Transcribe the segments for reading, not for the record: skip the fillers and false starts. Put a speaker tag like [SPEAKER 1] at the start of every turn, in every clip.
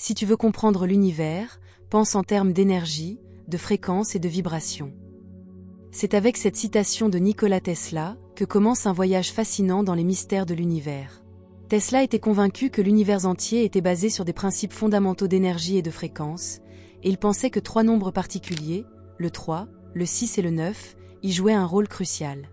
[SPEAKER 1] Si tu veux comprendre l'univers, pense en termes d'énergie, de fréquence et de vibration. C'est avec cette citation de Nikola Tesla que commence un voyage fascinant dans les mystères de l'univers. Tesla était convaincu que l'univers entier était basé sur des principes fondamentaux d'énergie et de fréquence, et il pensait que 3 nombres particuliers, le 3, le 6 et le 9, y jouaient un rôle crucial.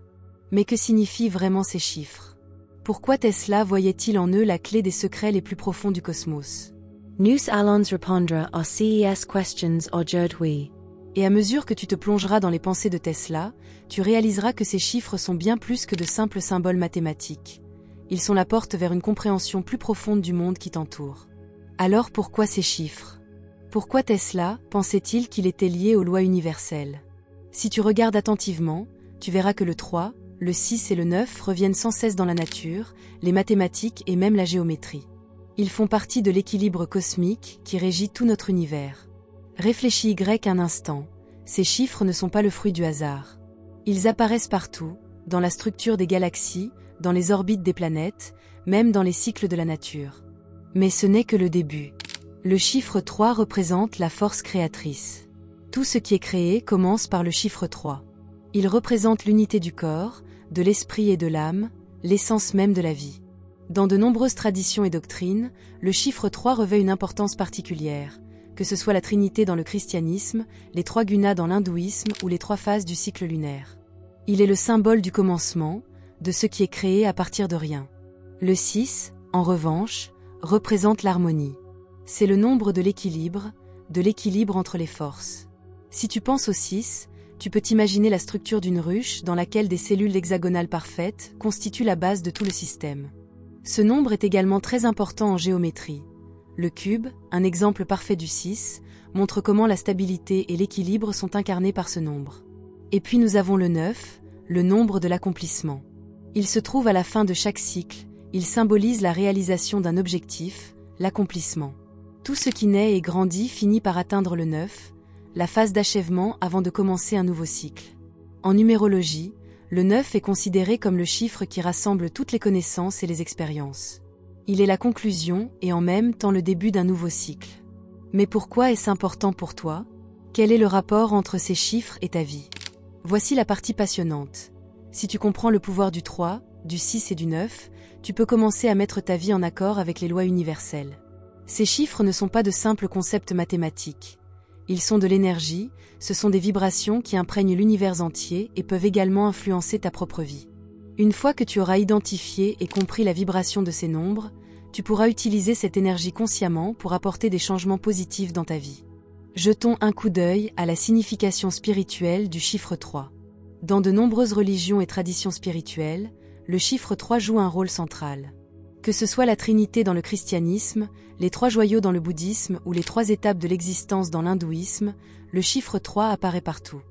[SPEAKER 1] Mais que signifient vraiment ces chiffres? Pourquoi Tesla voyait-il en eux la clé des secrets les plus profonds du cosmos?
[SPEAKER 2] Nous allons répondre à ces questions aujourd'hui.
[SPEAKER 1] Et à mesure que tu te plongeras dans les pensées de Tesla, tu réaliseras que ces chiffres sont bien plus que de simples symboles mathématiques. Ils sont la porte vers une compréhension plus profonde du monde qui t'entoure. Alors pourquoi ces chiffres? Pourquoi Tesla pensait-il qu'il était lié aux lois universelles? Si tu regardes attentivement, tu verras que le 3, le 6 et le 9 reviennent sans cesse dans la nature, les mathématiques et même la géométrie. Ils font partie de l'équilibre cosmique qui régit tout notre univers. Réfléchis un instant, ces chiffres ne sont pas le fruit du hasard. Ils apparaissent partout, dans la structure des galaxies, dans les orbites des planètes, même dans les cycles de la nature. Mais ce n'est que le début. Le chiffre 3 représente la force créatrice. Tout ce qui est créé commence par le chiffre 3. Il représente l'unité du corps, de l'esprit et de l'âme, l'essence même de la vie. Dans de nombreuses traditions et doctrines, le chiffre 3 revêt une importance particulière, que ce soit la Trinité dans le christianisme, les 3 gunas dans l'hindouisme ou les 3 phases du cycle lunaire. Il est le symbole du commencement, de ce qui est créé à partir de rien. Le 6, en revanche, représente l'harmonie. C'est le nombre de l'équilibre entre les forces. Si tu penses au 6, tu peux t'imaginer la structure d'une ruche dans laquelle des cellules hexagonales parfaites constituent la base de tout le système. Ce nombre est également très important en géométrie. Le cube, un exemple parfait du 6, montre comment la stabilité et l'équilibre sont incarnés par ce nombre. Et puis nous avons le 9, le nombre de l'accomplissement. Il se trouve à la fin de chaque cycle, il symbolise la réalisation d'un objectif, l'accomplissement. Tout ce qui naît et grandit finit par atteindre le 9, la phase d'achèvement avant de commencer un nouveau cycle. En numérologie, le 9 est considéré comme le chiffre qui rassemble toutes les connaissances et les expériences. Il est la conclusion et en même temps le début d'un nouveau cycle. Mais pourquoi est-ce important pour toi? Quel est le rapport entre ces chiffres et ta vie? Voici la partie passionnante. Si tu comprends le pouvoir du 3, du 6 et du 9, tu peux commencer à mettre ta vie en accord avec les lois universelles. Ces chiffres ne sont pas de simples concepts mathématiques. Ils sont de l'énergie, ce sont des vibrations qui imprègnent l'univers entier et peuvent également influencer ta propre vie. Une fois que tu auras identifié et compris la vibration de ces nombres, tu pourras utiliser cette énergie consciemment pour apporter des changements positifs dans ta vie. Jetons un coup d'œil à la signification spirituelle du chiffre 3. Dans de nombreuses religions et traditions spirituelles, le chiffre 3 joue un rôle central. Que ce soit la Trinité dans le christianisme, les 3 joyaux dans le bouddhisme ou les 3 étapes de l'existence dans l'hindouisme, le chiffre 3 apparaît partout.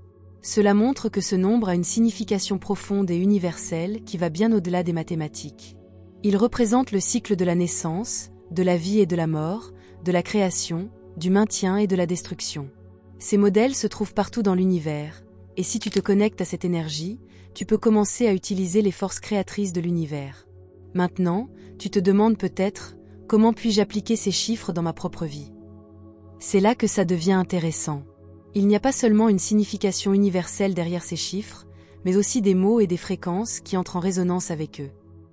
[SPEAKER 1] Cela montre que ce nombre a une signification profonde et universelle qui va bien au-delà des mathématiques. Il représente le cycle de la naissance, de la vie et de la mort, de la création, du maintien et de la destruction. Ces modèles se trouvent partout dans l'univers, et si tu te connectes à cette énergie, tu peux commencer à utiliser les forces créatrices de l'univers. Maintenant, tu te demandes peut-être, comment puis-je appliquer ces chiffres dans ma propre vie? C'est là que ça devient intéressant. Il n'y a pas seulement une signification universelle derrière ces chiffres, mais aussi des mots et des fréquences qui entrent en résonance avec eux.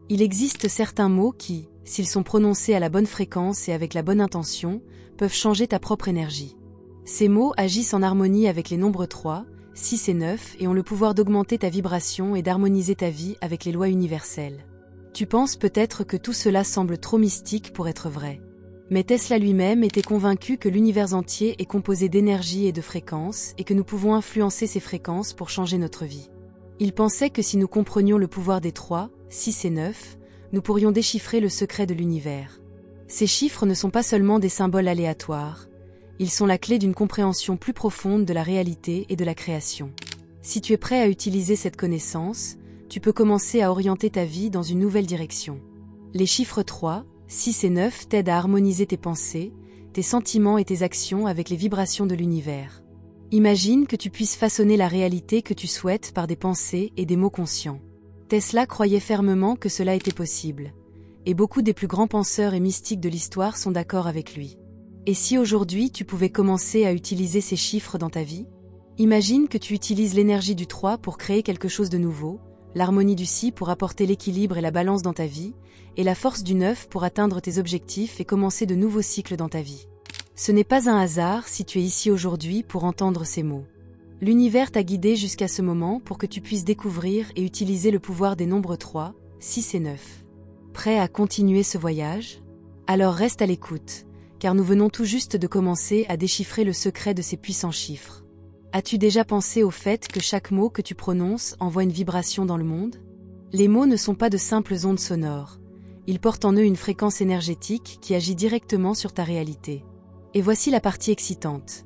[SPEAKER 1] Il existe certains mots qui, s'ils sont prononcés à la bonne fréquence et avec la bonne intention, peuvent changer ta propre énergie. Ces mots agissent en harmonie avec les nombres 3, 6 et 9 et ont le pouvoir d'augmenter ta vibration et d'harmoniser ta vie avec les lois universelles. Tu penses peut-être que tout cela semble trop mystique pour être vrai. Mais Tesla lui-même était convaincu que l'univers entier est composé d'énergie et de fréquences et que nous pouvons influencer ces fréquences pour changer notre vie. Il pensait que si nous comprenions le pouvoir des 3, 6 et 9, nous pourrions déchiffrer le secret de l'univers. Ces chiffres ne sont pas seulement des symboles aléatoires, ils sont la clé d'une compréhension plus profonde de la réalité et de la création. Si tu es prêt à utiliser cette connaissance, tu peux commencer à orienter ta vie dans une nouvelle direction. Les chiffres 3, 6 et 9 t'aident à harmoniser tes pensées, tes sentiments et tes actions avec les vibrations de l'univers. Imagine que tu puisses façonner la réalité que tu souhaites par des pensées et des mots conscients. Tesla croyait fermement que cela était possible, et beaucoup des plus grands penseurs et mystiques de l'histoire sont d'accord avec lui. Et si aujourd'hui tu pouvais commencer à utiliser ces chiffres dans ta vie? Imagine que tu utilises l'énergie du 3 pour créer quelque chose de nouveau, l'harmonie du 6 pour apporter l'équilibre et la balance dans ta vie, et la force du 9 pour atteindre tes objectifs et commencer de nouveaux cycles dans ta vie. Ce n'est pas un hasard si tu es ici aujourd'hui pour entendre ces mots. L'univers t'a guidé jusqu'à ce moment pour que tu puisses découvrir et utiliser le pouvoir des nombres 3, 6 et 9. Prêt à continuer ce voyage? Alors reste à l'écoute, car nous venons tout juste de commencer à déchiffrer le secret de ces puissants chiffres. As-tu déjà pensé au fait que chaque mot que tu prononces envoie une vibration dans le monde? Les mots ne sont pas de simples ondes sonores. Ils portent en eux une fréquence énergétique qui agit directement sur ta réalité. Et voici la partie excitante.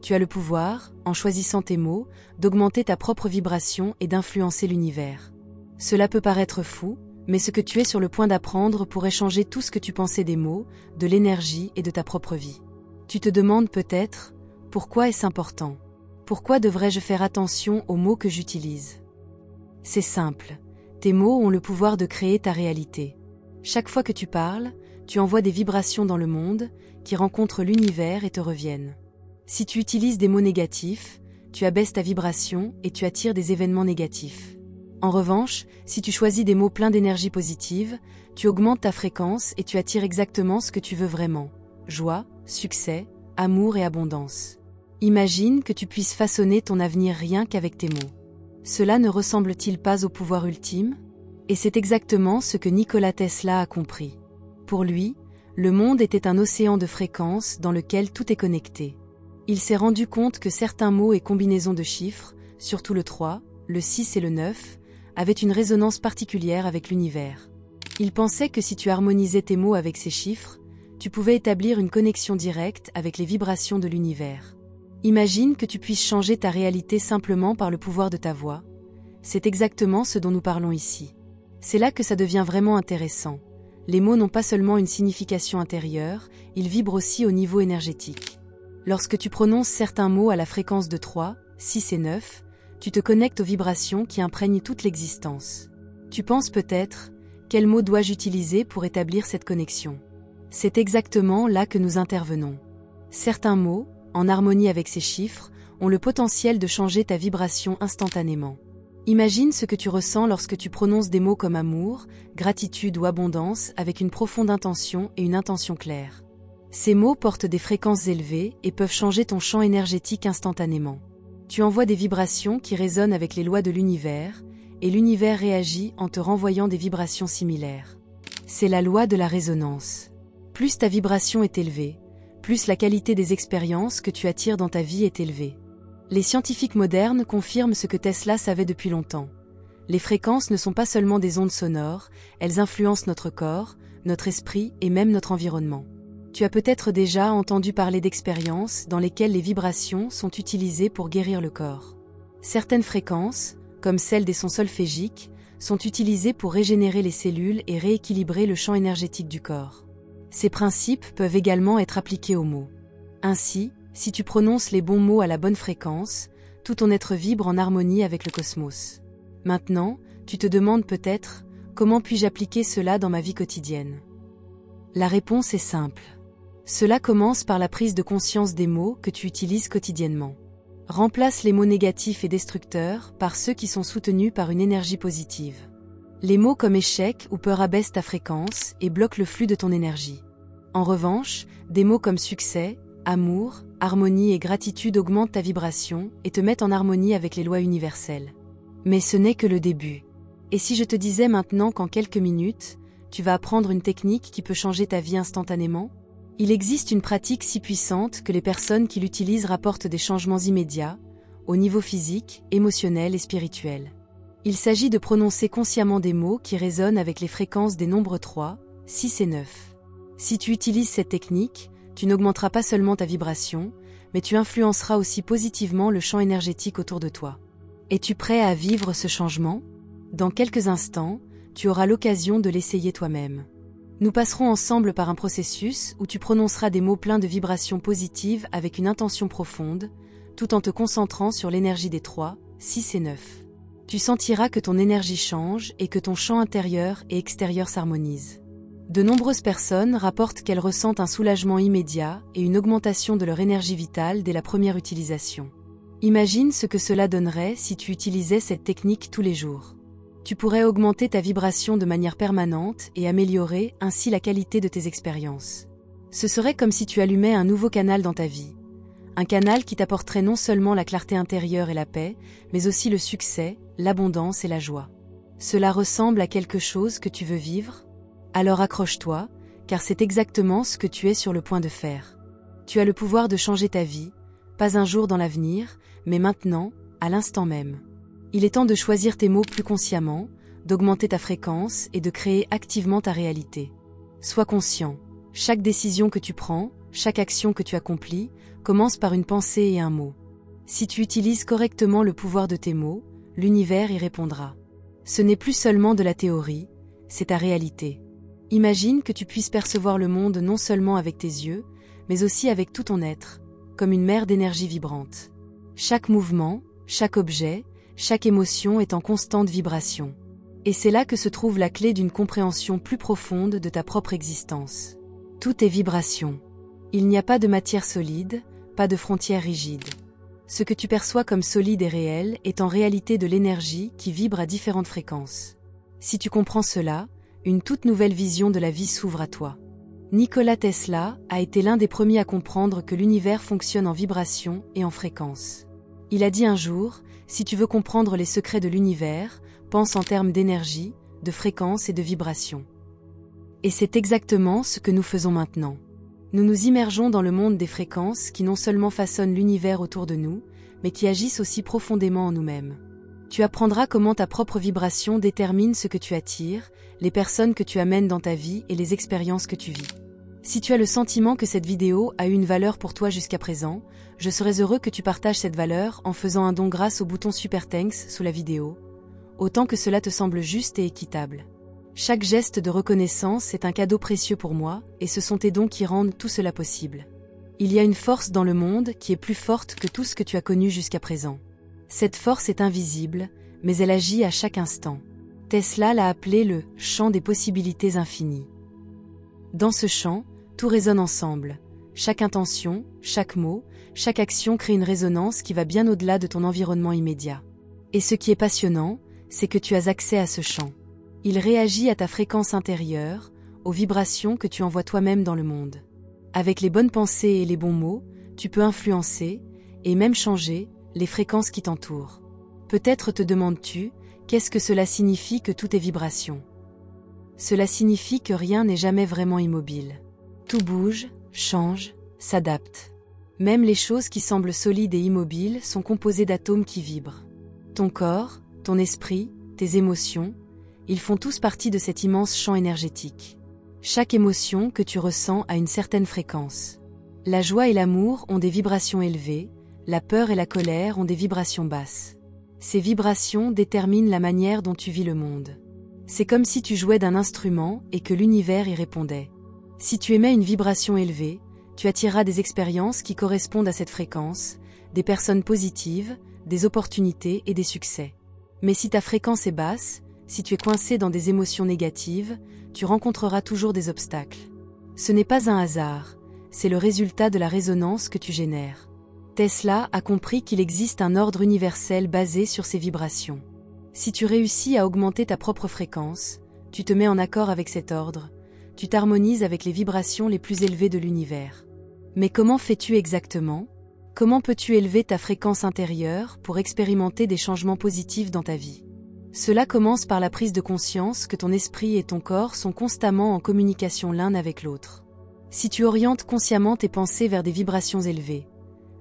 [SPEAKER 1] Tu as le pouvoir, en choisissant tes mots, d'augmenter ta propre vibration et d'influencer l'univers. Cela peut paraître fou, mais ce que tu es sur le point d'apprendre pourrait changer tout ce que tu pensais des mots, de l'énergie et de ta propre vie. Tu te demandes peut-être, pourquoi est-ce important? Pourquoi devrais-je faire attention aux mots que j'utilise? C'est simple, tes mots ont le pouvoir de créer ta réalité. Chaque fois que tu parles, tu envoies des vibrations dans le monde, qui rencontrent l'univers et te reviennent. Si tu utilises des mots négatifs, tu abaisses ta vibration et tu attires des événements négatifs. En revanche, si tu choisis des mots pleins d'énergie positive, tu augmentes ta fréquence et tu attires exactement ce que tu veux vraiment. Joie, succès, amour et abondance. Imagine que tu puisses façonner ton avenir rien qu'avec tes mots. Cela ne ressemble-t-il pas au pouvoir ultime? Et c'est exactement ce que Nikola Tesla a compris. Pour lui, le monde était un océan de fréquences dans lequel tout est connecté. Il s'est rendu compte que certains mots et combinaisons de chiffres, surtout le 3, le 6 et le 9, avaient une résonance particulière avec l'univers. Il pensait que si tu harmonisais tes mots avec ces chiffres, tu pouvais établir une connexion directe avec les vibrations de l'univers. Imagine que tu puisses changer ta réalité simplement par le pouvoir de ta voix. C'est exactement ce dont nous parlons ici. C'est là que ça devient vraiment intéressant. Les mots n'ont pas seulement une signification intérieure, ils vibrent aussi au niveau énergétique. Lorsque tu prononces certains mots à la fréquence de 3, 6 et 9, tu te connectes aux vibrations qui imprègnent toute l'existence. Tu penses peut-être, quel mot dois-je utiliser pour établir cette connexion? C'est exactement là que nous intervenons. Certains mots, en harmonie avec ces chiffres, ont le potentiel de changer ta vibration instantanément. Imagine ce que tu ressens lorsque tu prononces des mots comme amour, gratitude ou abondance avec une profonde intention et une intention claire. Ces mots portent des fréquences élevées et peuvent changer ton champ énergétique instantanément. Tu envoies des vibrations qui résonnent avec les lois de l'univers, et l'univers réagit en te renvoyant des vibrations similaires. C'est la loi de la résonance. Plus ta vibration est élevée, plus la qualité des expériences que tu attires dans ta vie est élevée. Les scientifiques modernes confirment ce que Tesla savait depuis longtemps. Les fréquences ne sont pas seulement des ondes sonores, elles influencent notre corps, notre esprit et même notre environnement. Tu as peut-être déjà entendu parler d'expériences dans lesquelles les vibrations sont utilisées pour guérir le corps. Certaines fréquences, comme celles des sons solfégiques, sont utilisées pour régénérer les cellules et rééquilibrer le champ énergétique du corps. Ces principes peuvent également être appliqués aux mots. Ainsi, si tu prononces les bons mots à la bonne fréquence, tout ton être vibre en harmonie avec le cosmos. Maintenant, tu te demandes peut-être, comment puis-je appliquer cela dans ma vie quotidienne? La réponse est simple. Cela commence par la prise de conscience des mots que tu utilises quotidiennement. Remplace les mots négatifs et destructeurs par ceux qui sont soutenus par une énergie positive. Les mots comme échec ou peur abaissent ta fréquence et bloquent le flux de ton énergie. En revanche, des mots comme succès, amour, harmonie et gratitude augmentent ta vibration et te mettent en harmonie avec les lois universelles. Mais ce n'est que le début. Et si je te disais maintenant qu'en quelques minutes, tu vas apprendre une technique qui peut changer ta vie instantanément? Il existe une pratique si puissante que les personnes qui l'utilisent rapportent des changements immédiats, au niveau physique, émotionnel et spirituel. Il s'agit de prononcer consciemment des mots qui résonnent avec les fréquences des nombres 3, 6 et 9. Si tu utilises cette technique, tu n'augmenteras pas seulement ta vibration, mais tu influenceras aussi positivement le champ énergétique autour de toi. Es-tu prêt à vivre ce changement? Dans quelques instants, tu auras l'occasion de l'essayer toi-même. Nous passerons ensemble par un processus où tu prononceras des mots pleins de vibrations positives avec une intention profonde, tout en te concentrant sur l'énergie des 3, 6 et 9. Tu sentiras que ton énergie change et que ton champ intérieur et extérieur s'harmonisent. De nombreuses personnes rapportent qu'elles ressentent un soulagement immédiat et une augmentation de leur énergie vitale dès la première utilisation. Imagine ce que cela donnerait si tu utilisais cette technique tous les jours. Tu pourrais augmenter ta vibration de manière permanente et améliorer ainsi la qualité de tes expériences. Ce serait comme si tu allumais un nouveau canal dans ta vie. Un canal qui t'apporterait non seulement la clarté intérieure et la paix, mais aussi le succès, l'abondance et la joie. Cela ressemble à quelque chose que tu veux vivre ? Alors accroche-toi, car c'est exactement ce que tu es sur le point de faire. Tu as le pouvoir de changer ta vie, pas un jour dans l'avenir, mais maintenant, à l'instant même. Il est temps de choisir tes mots plus consciemment, d'augmenter ta fréquence et de créer activement ta réalité. Sois conscient. Chaque décision que tu prends, chaque action que tu accomplis, commence par une pensée et un mot. Si tu utilises correctement le pouvoir de tes mots, l'univers y répondra. Ce n'est plus seulement de la théorie, c'est ta réalité. Imagine que tu puisses percevoir le monde non seulement avec tes yeux, mais aussi avec tout ton être, comme une mer d'énergie vibrante. Chaque mouvement, chaque objet, chaque émotion est en constante vibration. Et c'est là que se trouve la clé d'une compréhension plus profonde de ta propre existence. Tout est vibration. Il n'y a pas de matière solide, pas de frontières rigides. Ce que tu perçois comme solide et réel est en réalité de l'énergie qui vibre à différentes fréquences. Si tu comprends cela, une toute nouvelle vision de la vie s'ouvre à toi. Nikola Tesla a été l'un des premiers à comprendre que l'univers fonctionne en vibration et en fréquence. Il a dit un jour, si tu veux comprendre les secrets de l'univers, pense en termes d'énergie, de fréquence et de vibration. Et c'est exactement ce que nous faisons maintenant. Nous nous immergeons dans le monde des fréquences qui non seulement façonnent l'univers autour de nous, mais qui agissent aussi profondément en nous-mêmes. Tu apprendras comment ta propre vibration détermine ce que tu attires, les personnes que tu amènes dans ta vie et les expériences que tu vis. Si tu as le sentiment que cette vidéo a eu une valeur pour toi jusqu'à présent, je serais heureux que tu partages cette valeur en faisant un don grâce au bouton Super Thanks sous la vidéo, autant que cela te semble juste et équitable. Chaque geste de reconnaissance est un cadeau précieux pour moi, et ce sont tes dons qui rendent tout cela possible. Il y a une force dans le monde qui est plus forte que tout ce que tu as connu jusqu'à présent. Cette force est invisible, mais elle agit à chaque instant. Tesla l'a appelé le « champ des possibilités infinies ». Dans ce champ, tout résonne ensemble. Chaque intention, chaque mot, chaque action crée une résonance qui va bien au-delà de ton environnement immédiat. Et ce qui est passionnant, c'est que tu as accès à ce champ. Il réagit à ta fréquence intérieure, aux vibrations que tu envoies toi-même dans le monde. Avec les bonnes pensées et les bons mots, tu peux influencer, et même changer, les fréquences qui t'entourent. Peut-être te demandes-tu, qu'est-ce que cela signifie que tout est vibration ? Cela signifie que rien n'est jamais vraiment immobile. Tout bouge, change, s'adapte. Même les choses qui semblent solides et immobiles sont composées d'atomes qui vibrent. Ton corps, ton esprit, tes émotions, ils font tous partie de cet immense champ énergétique. Chaque émotion que tu ressens a une certaine fréquence. La joie et l'amour ont des vibrations élevées, la peur et la colère ont des vibrations basses. Ces vibrations déterminent la manière dont tu vis le monde. C'est comme si tu jouais d'un instrument et que l'univers y répondait. Si tu émets une vibration élevée, tu attireras des expériences qui correspondent à cette fréquence, des personnes positives, des opportunités et des succès. Mais si ta fréquence est basse, si tu es coincé dans des émotions négatives, tu rencontreras toujours des obstacles. Ce n'est pas un hasard, c'est le résultat de la résonance que tu génères. Tesla a compris qu'il existe un ordre universel basé sur ces vibrations. Si tu réussis à augmenter ta propre fréquence, tu te mets en accord avec cet ordre, tu t'harmonises avec les vibrations les plus élevées de l'univers. Mais comment fais-tu exactement ? Comment peux-tu élever ta fréquence intérieure pour expérimenter des changements positifs dans ta vie ? Cela commence par la prise de conscience que ton esprit et ton corps sont constamment en communication l'un avec l'autre. Si tu orientes consciemment tes pensées vers des vibrations élevées,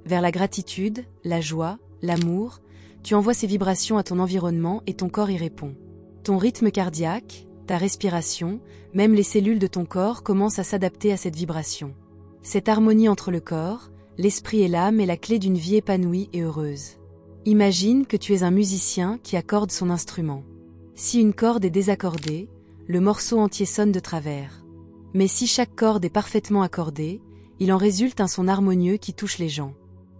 [SPEAKER 1] vers la gratitude, la joie, l'amour, tu envoies ces vibrations à ton environnement et ton corps y répond. Ton rythme cardiaque, ta respiration, même les cellules de ton corps commencent à s'adapter à cette vibration. Cette harmonie entre le corps, l'esprit et l'âme est la clé d'une vie épanouie et heureuse. Imagine que tu es un musicien qui accorde son instrument. Si une corde est désaccordée, le morceau entier sonne de travers. Mais si chaque corde est parfaitement accordée, il en résulte un son harmonieux qui touche les gens.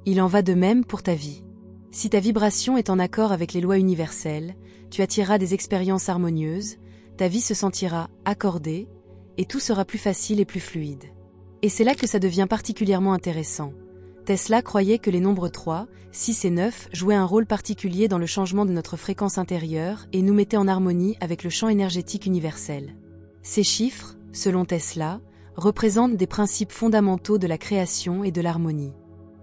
[SPEAKER 1] Il en va de même pour ta vie. Si ta vibration est en accord avec les lois universelles, tu attireras des expériences harmonieuses, ta vie se sentira accordée, et tout sera plus facile et plus fluide. Et c'est là que ça devient particulièrement intéressant. Tesla croyait que les nombres 3, 6 et 9 jouaient un rôle particulier dans le changement de notre fréquence intérieure et nous mettaient en harmonie avec le champ énergétique universel. Ces chiffres, selon Tesla, représentent des principes fondamentaux de la création et de l'harmonie.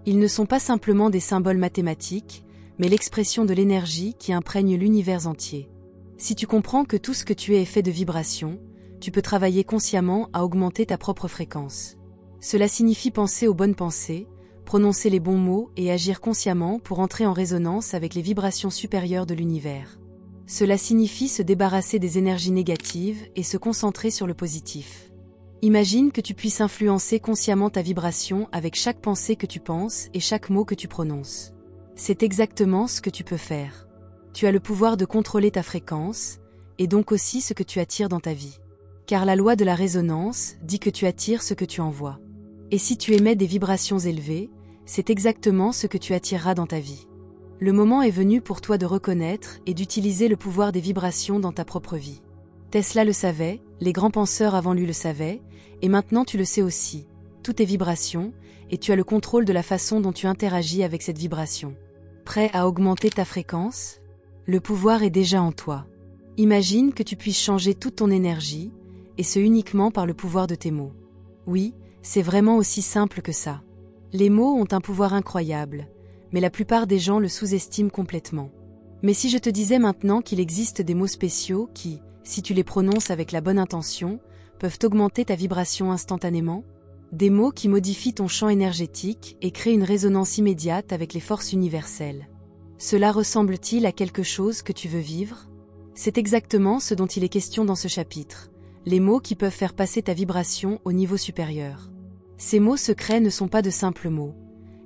[SPEAKER 1] Ils ne sont pas simplement des symboles mathématiques, mais l'expression de l'énergie qui imprègne l'univers entier. Si tu comprends que tout ce que tu es est fait de vibrations, tu peux travailler consciemment à augmenter ta propre fréquence. Cela signifie penser aux bonnes pensées, prononcer les bons mots et agir consciemment pour entrer en résonance avec les vibrations supérieures de l'univers. Cela signifie se débarrasser des énergies négatives et se concentrer sur le positif. Imagine que tu puisses influencer consciemment ta vibration avec chaque pensée que tu penses et chaque mot que tu prononces. C'est exactement ce que tu peux faire. Tu as le pouvoir de contrôler ta fréquence, et donc aussi ce que tu attires dans ta vie. Car la loi de la résonance dit que tu attires ce que tu envoies. Et si tu émets des vibrations élevées, c'est exactement ce que tu attireras dans ta vie. Le moment est venu pour toi de reconnaître et d'utiliser le pouvoir des vibrations dans ta propre vie. Tesla le savait, les grands penseurs avant lui le savaient, et maintenant tu le sais aussi. Tout est vibration, et tu as le contrôle de la façon dont tu interagis avec cette vibration. Prêt à augmenter ta fréquence ? Le pouvoir est déjà en toi. Imagine que tu puisses changer toute ton énergie, et ce uniquement par le pouvoir de tes mots. Oui, c'est vraiment aussi simple que ça. Les mots ont un pouvoir incroyable, mais la plupart des gens le sous-estiment complètement. Mais si je te disais maintenant qu'il existe des mots spéciaux qui, si tu les prononces avec la bonne intention, peuvent augmenter ta vibration instantanément ? Des mots qui modifient ton champ énergétique et créent une résonance immédiate avec les forces universelles. Cela ressemble-t-il à quelque chose que tu veux vivre ? C'est exactement ce dont il est question dans ce chapitre. Les mots qui peuvent faire passer ta vibration au niveau supérieur. Ces mots secrets ne sont pas de simples mots.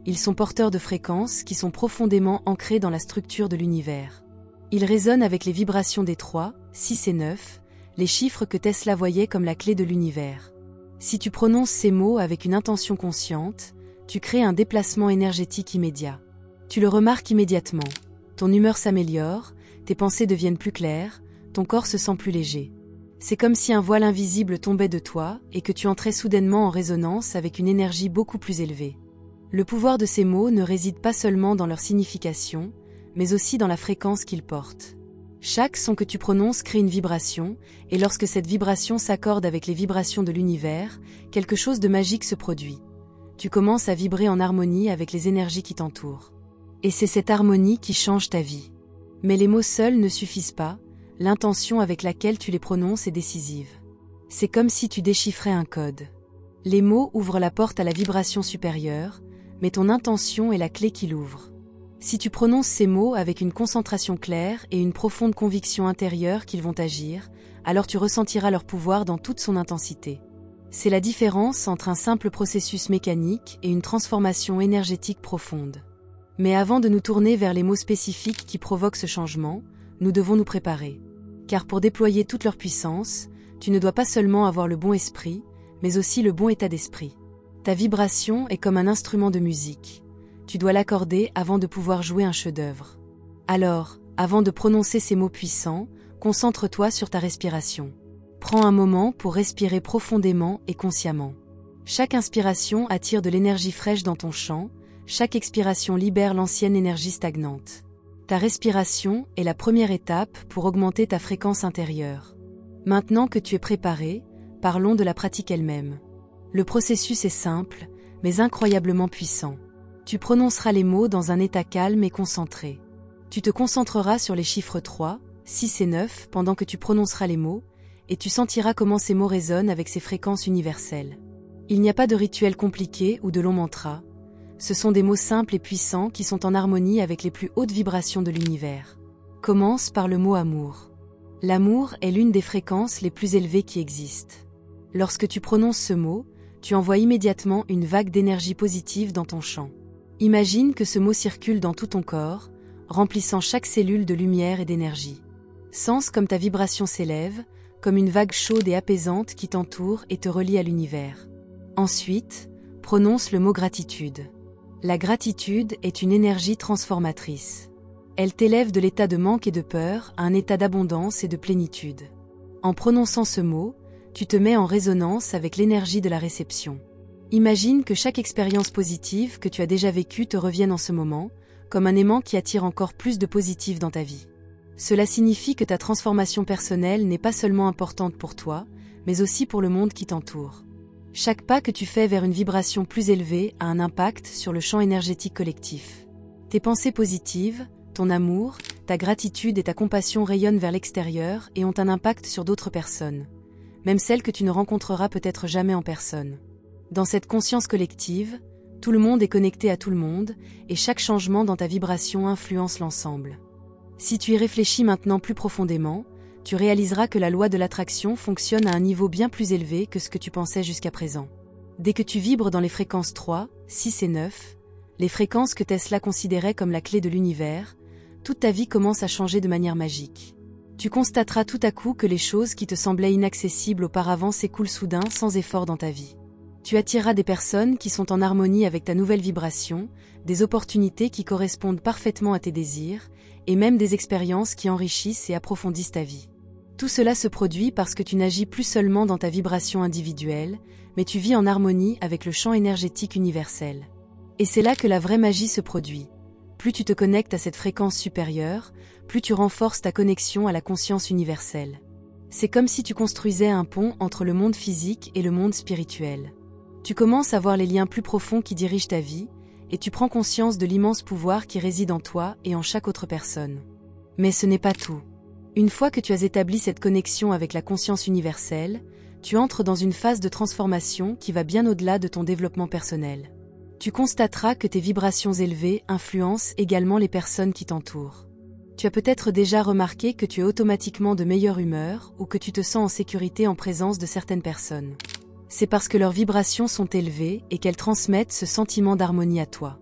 [SPEAKER 1] Ils sont porteurs de fréquences qui sont profondément ancrées dans la structure de l'univers. Ils résonnent avec les vibrations des 3, 6 et 9, les chiffres que Tesla voyait comme la clé de l'univers. Si tu prononces ces mots avec une intention consciente, tu crées un déplacement énergétique immédiat. Tu le remarques immédiatement. Ton humeur s'améliore, tes pensées deviennent plus claires, ton corps se sent plus léger. C'est comme si un voile invisible tombait de toi et que tu entrais soudainement en résonance avec une énergie beaucoup plus élevée. Le pouvoir de ces mots ne réside pas seulement dans leur signification, mais aussi dans la fréquence qu'ils portent. Chaque son que tu prononces crée une vibration, et lorsque cette vibration s'accorde avec les vibrations de l'univers, quelque chose de magique se produit. Tu commences à vibrer en harmonie avec les énergies qui t'entourent. Et c'est cette harmonie qui change ta vie. Mais les mots seuls ne suffisent pas, l'intention avec laquelle tu les prononces est décisive. C'est comme si tu déchiffrais un code. Les mots ouvrent la porte à la vibration supérieure, mais ton intention est la clé qui l'ouvre. Si tu prononces ces mots avec une concentration claire et une profonde conviction intérieure qu'ils vont agir, alors tu ressentiras leur pouvoir dans toute son intensité. C'est la différence entre un simple processus mécanique et une transformation énergétique profonde. Mais avant de nous tourner vers les mots spécifiques qui provoquent ce changement, nous devons nous préparer. Car pour déployer toute leur puissance, tu ne dois pas seulement avoir le bon esprit, mais aussi le bon état d'esprit. Ta vibration est comme un instrument de musique. Tu dois l'accorder avant de pouvoir jouer un chef-d'œuvre. Alors, avant de prononcer ces mots puissants, concentre-toi sur ta respiration. Prends un moment pour respirer profondément et consciemment. Chaque inspiration attire de l'énergie fraîche dans ton champ, chaque expiration libère l'ancienne énergie stagnante. Ta respiration est la première étape pour augmenter ta fréquence intérieure. Maintenant que tu es préparé, parlons de la pratique elle-même. Le processus est simple, mais incroyablement puissant. Tu prononceras les mots dans un état calme et concentré. Tu te concentreras sur les chiffres 3, 6 et 9 pendant que tu prononceras les mots, et tu sentiras comment ces mots résonnent avec ces fréquences universelles. Il n'y a pas de rituel compliqué ou de long mantra. Ce sont des mots simples et puissants qui sont en harmonie avec les plus hautes vibrations de l'univers. Commence par le mot amour. L'amour est l'une des fréquences les plus élevées qui existent. Lorsque tu prononces ce mot, tu envoies immédiatement une vague d'énergie positive dans ton champ. Imagine que ce mot circule dans tout ton corps, remplissant chaque cellule de lumière et d'énergie. Sens comme ta vibration s'élève, comme une vague chaude et apaisante qui t'entoure et te relie à l'univers. Ensuite, prononce le mot gratitude. La gratitude est une énergie transformatrice. Elle t'élève de l'état de manque et de peur à un état d'abondance et de plénitude. En prononçant ce mot, tu te mets en résonance avec l'énergie de la réception. Imagine que chaque expérience positive que tu as déjà vécue te revienne en ce moment, comme un aimant qui attire encore plus de positif dans ta vie. Cela signifie que ta transformation personnelle n'est pas seulement importante pour toi, mais aussi pour le monde qui t'entoure. Chaque pas que tu fais vers une vibration plus élevée a un impact sur le champ énergétique collectif. Tes pensées positives, ton amour, ta gratitude et ta compassion rayonnent vers l'extérieur et ont un impact sur d'autres personnes, même celles que tu ne rencontreras peut-être jamais en personne. Dans cette conscience collective, tout le monde est connecté à tout le monde, et chaque changement dans ta vibration influence l'ensemble. Si tu y réfléchis maintenant plus profondément, tu réaliseras que la loi de l'attraction fonctionne à un niveau bien plus élevé que ce que tu pensais jusqu'à présent. Dès que tu vibres dans les fréquences 3, 6 et 9, les fréquences que Tesla considérait comme la clé de l'univers, toute ta vie commence à changer de manière magique. Tu constateras tout à coup que les choses qui te semblaient inaccessibles auparavant s'écoulent soudain sans effort dans ta vie. Tu attireras des personnes qui sont en harmonie avec ta nouvelle vibration, des opportunités qui correspondent parfaitement à tes désirs, et même des expériences qui enrichissent et approfondissent ta vie. Tout cela se produit parce que tu n'agis plus seulement dans ta vibration individuelle, mais tu vis en harmonie avec le champ énergétique universel. Et c'est là que la vraie magie se produit. Plus tu te connectes à cette fréquence supérieure, plus tu renforces ta connexion à la conscience universelle. C'est comme si tu construisais un pont entre le monde physique et le monde spirituel. Tu commences à voir les liens plus profonds qui dirigent ta vie, et tu prends conscience de l'immense pouvoir qui réside en toi et en chaque autre personne. Mais ce n'est pas tout. Une fois que tu as établi cette connexion avec la conscience universelle, tu entres dans une phase de transformation qui va bien au-delà de ton développement personnel. Tu constateras que tes vibrations élevées influencent également les personnes qui t'entourent. Tu as peut-être déjà remarqué que tu es automatiquement de meilleure humeur ou que tu te sens en sécurité en présence de certaines personnes. C'est parce que leurs vibrations sont élevées et qu'elles transmettent ce sentiment d'harmonie à toi.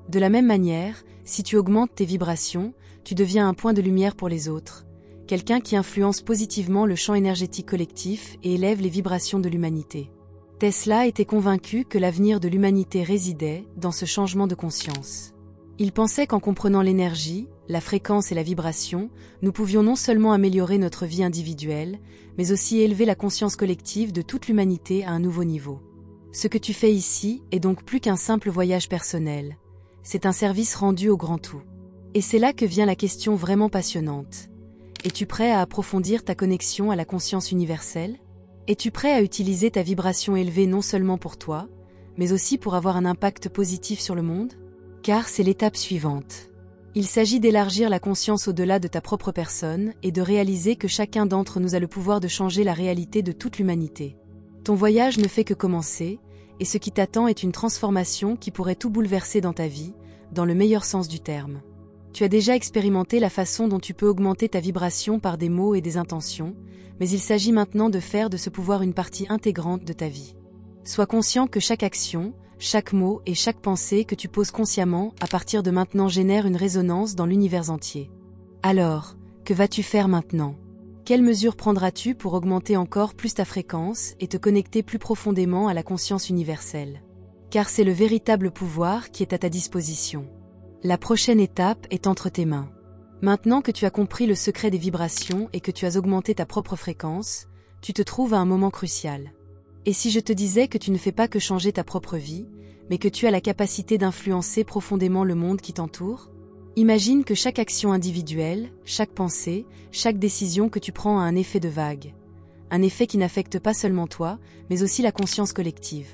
[SPEAKER 1] De la même manière, si tu augmentes tes vibrations, tu deviens un point de lumière pour les autres, quelqu'un qui influence positivement le champ énergétique collectif et élève les vibrations de l'humanité. Tesla était convaincu que l'avenir de l'humanité résidait dans ce changement de conscience. Il pensait qu'en comprenant l'énergie, la fréquence et la vibration, nous pouvions non seulement améliorer notre vie individuelle, mais aussi élever la conscience collective de toute l'humanité à un nouveau niveau. Ce que tu fais ici est donc plus qu'un simple voyage personnel. C'est un service rendu au grand tout. Et c'est là que vient la question vraiment passionnante. Es-tu prêt à approfondir ta connexion à la conscience universelle ? Es-tu prêt à utiliser ta vibration élevée non seulement pour toi, mais aussi pour avoir un impact positif sur le monde ? Car c'est l'étape suivante. Il s'agit d'élargir la conscience au-delà de ta propre personne et de réaliser que chacun d'entre nous a le pouvoir de changer la réalité de toute l'humanité. Ton voyage ne fait que commencer, et ce qui t'attend est une transformation qui pourrait tout bouleverser dans ta vie, dans le meilleur sens du terme. Tu as déjà expérimenté la façon dont tu peux augmenter ta vibration par des mots et des intentions, mais il s'agit maintenant de faire de ce pouvoir une partie intégrante de ta vie. Sois conscient que chaque action, chaque mot et chaque pensée que tu poses consciemment à partir de maintenant génère une résonance dans l'univers entier. Alors, que vas-tu faire maintenant ? Quelles mesures prendras-tu pour augmenter encore plus ta fréquence et te connecter plus profondément à la conscience universelle ? Car c'est le véritable pouvoir qui est à ta disposition. La prochaine étape est entre tes mains. Maintenant que tu as compris le secret des vibrations et que tu as augmenté ta propre fréquence, tu te trouves à un moment crucial. Et si je te disais que tu ne fais pas que changer ta propre vie, mais que tu as la capacité d'influencer profondément le monde qui t'entoure ? Imagine que chaque action individuelle, chaque pensée, chaque décision que tu prends a un effet de vague. Un effet qui n'affecte pas seulement toi, mais aussi la conscience collective.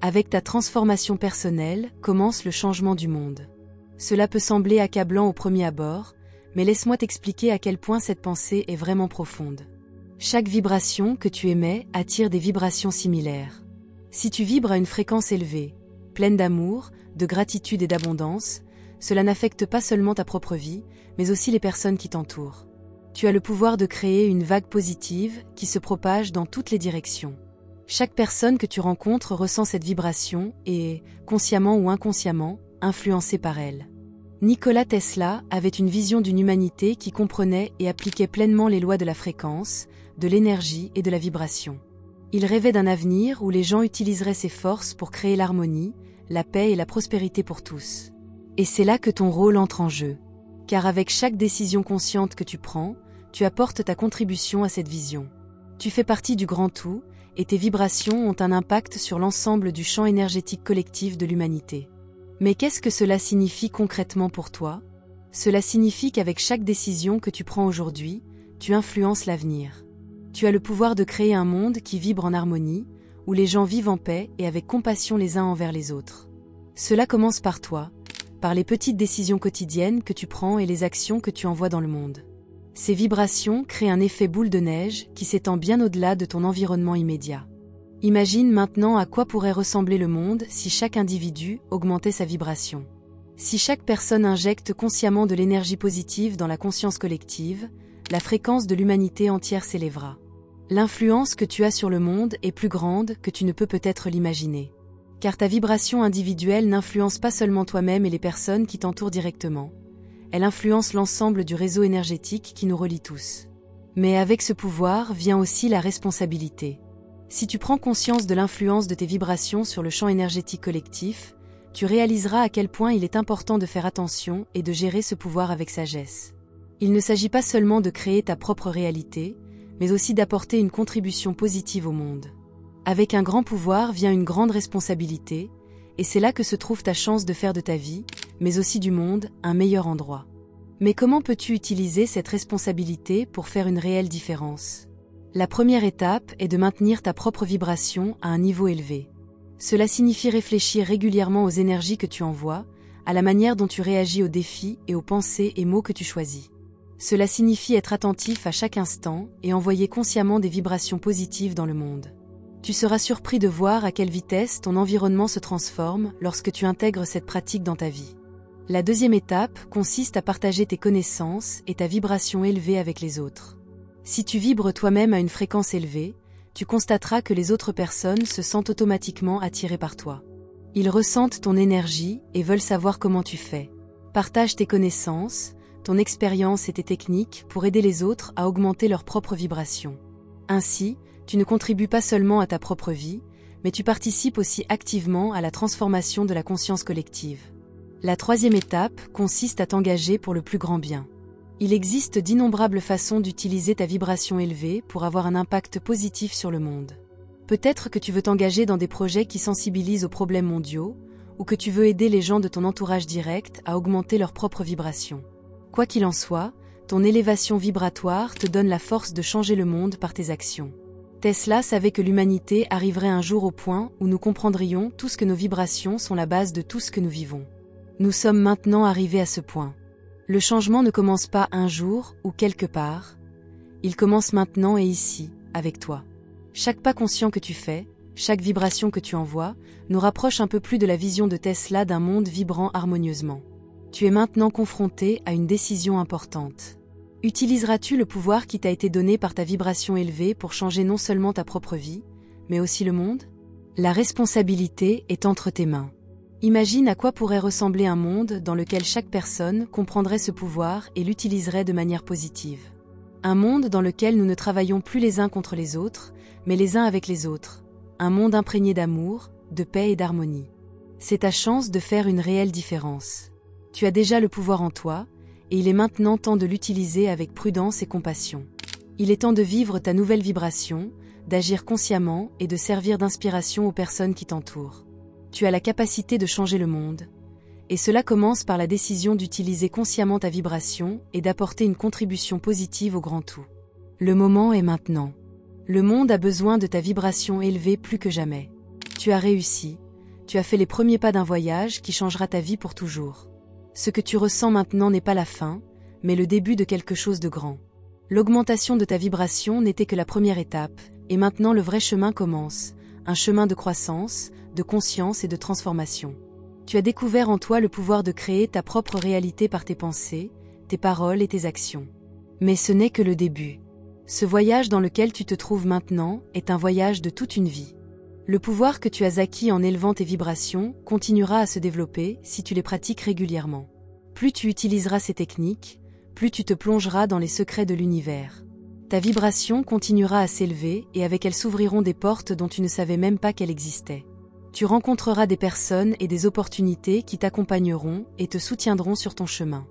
[SPEAKER 1] Avec ta transformation personnelle, commence le changement du monde. Cela peut sembler accablant au premier abord, mais laisse-moi t'expliquer à quel point cette pensée est vraiment profonde. Chaque vibration que tu émets attire des vibrations similaires. Si tu vibres à une fréquence élevée, pleine d'amour, de gratitude et d'abondance, cela n'affecte pas seulement ta propre vie, mais aussi les personnes qui t'entourent. Tu as le pouvoir de créer une vague positive qui se propage dans toutes les directions. Chaque personne que tu rencontres ressent cette vibration et est, consciemment ou inconsciemment, influencée par elle. Nikola Tesla avait une vision d'une humanité qui comprenait et appliquait pleinement les lois de la fréquence, de l'énergie et de la vibration. Il rêvait d'un avenir où les gens utiliseraient ces forces pour créer l'harmonie, la paix et la prospérité pour tous. Et c'est là que ton rôle entre en jeu. Car avec chaque décision consciente que tu prends, tu apportes ta contribution à cette vision. Tu fais partie du grand tout, et tes vibrations ont un impact sur l'ensemble du champ énergétique collectif de l'humanité. Mais qu'est-ce que cela signifie concrètement pour toi? Cela signifie qu'avec chaque décision que tu prends aujourd'hui, tu influences l'avenir. Tu as le pouvoir de créer un monde qui vibre en harmonie, où les gens vivent en paix et avec compassion les uns envers les autres. Cela commence par toi, par les petites décisions quotidiennes que tu prends et les actions que tu envoies dans le monde. Ces vibrations créent un effet boule de neige qui s'étend bien au-delà de ton environnement immédiat. Imagine maintenant à quoi pourrait ressembler le monde si chaque individu augmentait sa vibration. Si chaque personne injecte consciemment de l'énergie positive dans la conscience collective, la fréquence de l'humanité entière s'élèvera. L'influence que tu as sur le monde est plus grande que tu ne peux peut-être l'imaginer. Car ta vibration individuelle n'influence pas seulement toi-même et les personnes qui t'entourent directement. Elle influence l'ensemble du réseau énergétique qui nous relie tous. Mais avec ce pouvoir vient aussi la responsabilité. Si tu prends conscience de l'influence de tes vibrations sur le champ énergétique collectif, tu réaliseras à quel point il est important de faire attention et de gérer ce pouvoir avec sagesse. Il ne s'agit pas seulement de créer ta propre réalité, mais aussi d'apporter une contribution positive au monde. Avec un grand pouvoir vient une grande responsabilité, et c'est là que se trouve ta chance de faire de ta vie, mais aussi du monde, un meilleur endroit. Mais comment peux-tu utiliser cette responsabilité pour faire une réelle différence? La première étape est de maintenir ta propre vibration à un niveau élevé. Cela signifie réfléchir régulièrement aux énergies que tu envoies, à la manière dont tu réagis aux défis et aux pensées et mots que tu choisis. Cela signifie être attentif à chaque instant et envoyer consciemment des vibrations positives dans le monde. Tu seras surpris de voir à quelle vitesse ton environnement se transforme lorsque tu intègres cette pratique dans ta vie. La deuxième étape consiste à partager tes connaissances et ta vibration élevée avec les autres. Si tu vibres toi-même à une fréquence élevée, tu constateras que les autres personnes se sentent automatiquement attirées par toi. Ils ressentent ton énergie et veulent savoir comment tu fais. Partage tes connaissances, ton expérience et tes techniques pour aider les autres à augmenter leur propre vibration. Ainsi, tu ne contribues pas seulement à ta propre vie, mais tu participes aussi activement à la transformation de la conscience collective. La troisième étape consiste à t'engager pour le plus grand bien. Il existe d'innombrables façons d'utiliser ta vibration élevée pour avoir un impact positif sur le monde. Peut-être que tu veux t'engager dans des projets qui sensibilisent aux problèmes mondiaux, ou que tu veux aider les gens de ton entourage direct à augmenter leur propre vibration. Quoi qu'il en soit, ton élévation vibratoire te donne la force de changer le monde par tes actions. Tesla savait que l'humanité arriverait un jour au point où nous comprendrions tous que nos vibrations sont la base de tout ce que nous vivons. Nous sommes maintenant arrivés à ce point. Le changement ne commence pas un jour ou quelque part. Il commence maintenant et ici, avec toi. Chaque pas conscient que tu fais, chaque vibration que tu envoies, nous rapproche un peu plus de la vision de Tesla d'un monde vibrant harmonieusement. Tu es maintenant confronté à une décision importante. Utiliseras-tu le pouvoir qui t'a été donné par ta vibration élevée pour changer non seulement ta propre vie, mais aussi le monde? La responsabilité est entre tes mains. Imagine à quoi pourrait ressembler un monde dans lequel chaque personne comprendrait ce pouvoir et l'utiliserait de manière positive. Un monde dans lequel nous ne travaillons plus les uns contre les autres, mais les uns avec les autres. Un monde imprégné d'amour, de paix et d'harmonie. C'est ta chance de faire une réelle différence. Tu as déjà le pouvoir en toi, et il est maintenant temps de l'utiliser avec prudence et compassion. Il est temps de vivre ta nouvelle vibration, d'agir consciemment et de servir d'inspiration aux personnes qui t'entourent. Tu as la capacité de changer le monde, et cela commence par la décision d'utiliser consciemment ta vibration et d'apporter une contribution positive au grand tout. Le moment est maintenant. Le monde a besoin de ta vibration élevée plus que jamais. Tu as réussi, tu as fait les premiers pas d'un voyage qui changera ta vie pour toujours. Ce que tu ressens maintenant n'est pas la fin, mais le début de quelque chose de grand. L'augmentation de ta vibration n'était que la première étape, et maintenant le vrai chemin commence, un chemin de croissance, de conscience et de transformation. Tu as découvert en toi le pouvoir de créer ta propre réalité par tes pensées, tes paroles et tes actions. Mais ce n'est que le début. Ce voyage dans lequel tu te trouves maintenant est un voyage de toute une vie. Le pouvoir que tu as acquis en élevant tes vibrations continuera à se développer si tu les pratiques régulièrement. Plus tu utiliseras ces techniques, plus tu te plongeras dans les secrets de l'univers. Ta vibration continuera à s'élever et avec elle s'ouvriront des portes dont tu ne savais même pas qu'elles existaient. Tu rencontreras des personnes et des opportunités qui t'accompagneront et te soutiendront sur ton chemin.